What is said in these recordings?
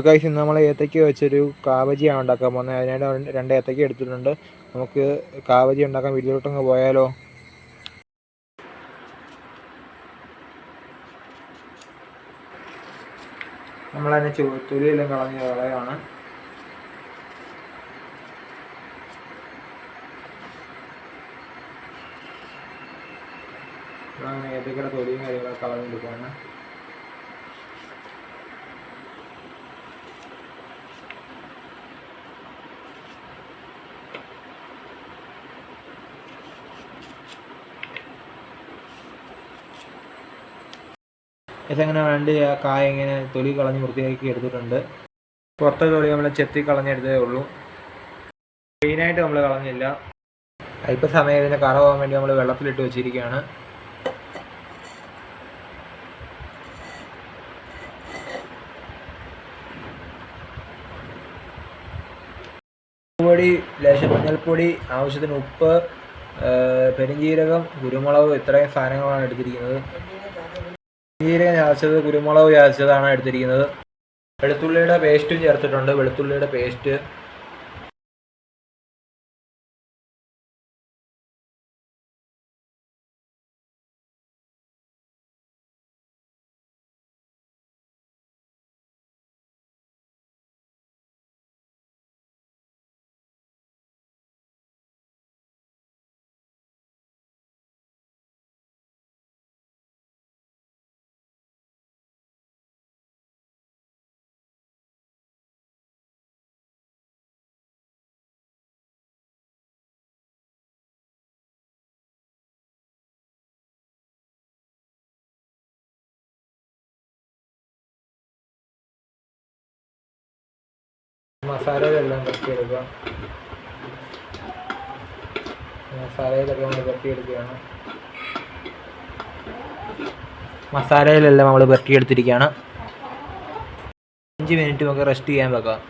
Guys ഇന്ന് നമ്മൾ ഏത്തയ്ക്ക വെച്ചൊരു കാബജിയാണ് ഉണ്ടാക്കാൻ പോകുന്നത്. അതിനായിട്ട് 2 ഏത്തയ്ക്ക എടുത്തിട്ടുണ്ട്. നമുക്ക് കാബജി ഉണ്ടാക്കാൻ വീട്ടിലോട്ടങ്ങ് പോയാലോ? നമ്മളതിനെ തൊലിയെല്ലാം കളയാണ്. ഏത്തയ്ക്കയുടെ തൊലിയും കാര്യങ്ങളൊക്കെ കളഞ്ഞെടുക്കുകയാണ്. ഇതങ്ങനെ വേണ്ടി ആ കായ ഇങ്ങനെ തൊലി കളഞ്ഞ് വൃത്തിയാക്കി എടുത്തിട്ടുണ്ട്. പുറത്തെ തൊലി നമ്മൾ ചെത്തി കളഞ്ഞെടുത്തേ ഉള്ളൂ. ക്ലീനായിട്ട് നമ്മൾ കളഞ്ഞില്ല. അല്പസമയം ഇതിനെ കറ പോകാൻ വേണ്ടി നമ്മൾ വെള്ളത്തിലിട്ട് വെച്ചിരിക്കുകയാണ്. പൊടി, ലേശം മഞ്ഞൾപ്പൊടി, ആവശ്യത്തിന് ഉപ്പ്, പെരുംജീരകം, കുരുമുളക്, ഇത്രയും സാധനങ്ങളാണ് എടുത്തിരിക്കുന്നത്. ജീരകം ചതച്ചത്, കുരുമുളക് ചതച്ചതാണ് എടുത്തിരിക്കുന്നത്. വെളുത്തുള്ളിയുടെ പേസ്റ്റും ചേർത്തിട്ടുണ്ട്. വെളുത്തുള്ളിയുടെ പേസ്റ്റ്, മസാലകളെല്ലാം തട്ടിയെടുക്കുക. മസാലയിലൊക്കെ നമ്മൾ തട്ടിയെടുക്കുകയാണ്. മസാലയിലെല്ലാം നമ്മൾ പെരട്ടിയെടുത്തിരിക്കുകയാണ്. 5 മിനിറ്റ് നമുക്ക് റെസ്റ്റ് ചെയ്യാൻ വെക്കാം.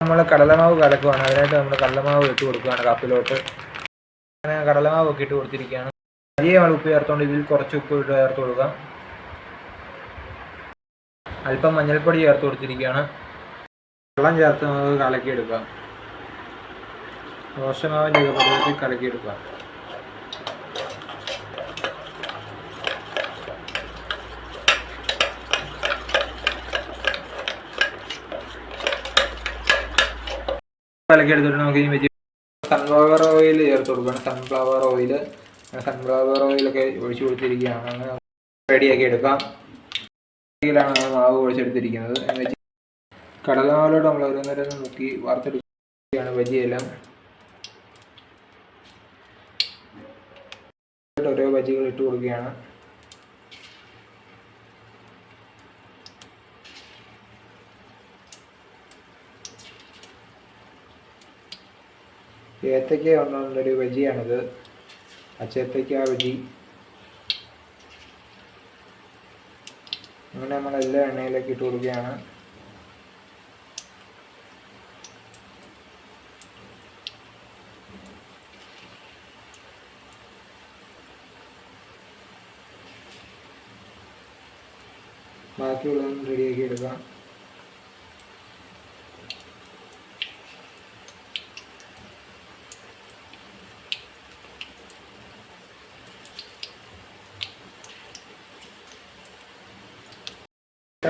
നമ്മൾ കടലമാവ് കലക്കുകയാണ്. അതിനായിട്ട് നമ്മൾ കടലമാവ് ഇട്ട് കൊടുക്കുകയാണ് കപ്പിലോട്ട്. അങ്ങനെ കടലമാവ് ഒക്കെ ഇട്ട് കൊടുത്തിരിക്കുകയാണ്. അരിയെ നമ്മൾ ഉപ്പ് ചേർത്തുകൊണ്ട് ഇതിൽ കുറച്ച് ഉപ്പ് ഇട്ട് ചേർത്ത് കൊടുക്കാം. അല്പം മഞ്ഞൾപ്പൊടി ചേർത്ത് കൊടുത്തിരിക്കുകയാണ്. വെള്ളം ചേർത്ത് നമുക്ക് കലക്കിയെടുക്കാം. ദോശമാവിൻ്റെ പരുവത്തിൽ കലക്കിയെടുക്കാം. കലക്കിയെടുത്തിട്ട് നമുക്ക് ഇനി സൺഫ്ലവർ ഓയിൽ ചേർത്ത് കൊടുക്കണം. സൺഫ്ലവർ ഓയിലൊക്കെ ഒഴിച്ചു കൊടുത്തിരിക്കുകയാണ്. റെഡിയാക്കി എടുക്കാം. ാണ് മാവ് ഒഴിച്ചെടുത്തിരിക്കുന്നത്. കടലമാവിലോട്ട് നമ്മൾ ഓരോന്നേരം മുക്കി വറുത്തെടുക്കുകയാണ് ബജിയെല്ലാം. ഓരോ ബജികൾ ഇട്ട് കൊടുക്കുകയാണ്. ഏത്തയ്ക്ക കൊണ്ടുള്ളൊരു ബജിയാണിത്. പച്ചേത്തയ്ക്ക ബജി. അങ്ങനെ നമ്മളെല്ലാം എണ്ണയിലേക്ക് ഇട്ട് കൊടുക്കുകയാണ്. ബാക്കിയുള്ളതൊന്നും റെഡിയാക്കി എടുക്കാം.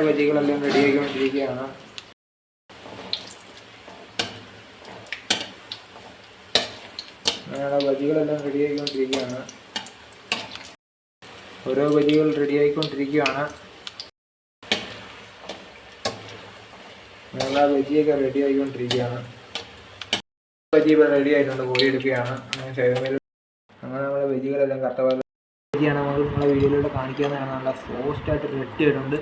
ബജികളെല്ലാം റെഡിയാക്കിക്കൊണ്ടിരിക്കുകയാണ്. അങ്ങനെയുള്ള ബജികളെല്ലാം റെഡിയാക്കിക്കൊണ്ടിരിക്കുകയാണ്. ഓരോ ബജികൾ റെഡിയാക്കിക്കൊണ്ടിരിക്കുകയാണ്. അങ്ങനെയുള്ള ബജിയൊക്കെ റെഡിയാക്കിക്കൊണ്ടിരിക്കുകയാണ്. ബജി ഇപ്പോൾ റെഡി ആയിട്ടുണ്ട്. കോരിയെടുക്കുകയാണ്. അങ്ങനെ നമ്മുടെ ബജികളെല്ലാം കറുത്ത ബജിയാണ് നമ്മൾ നിങ്ങളെ വീഡിയോയിലൂടെ കാണിക്കാവുന്നതാണ്. നല്ല സോഫ്റ്റായിട്ട് റെഡി ആയിട്ടുണ്ട്.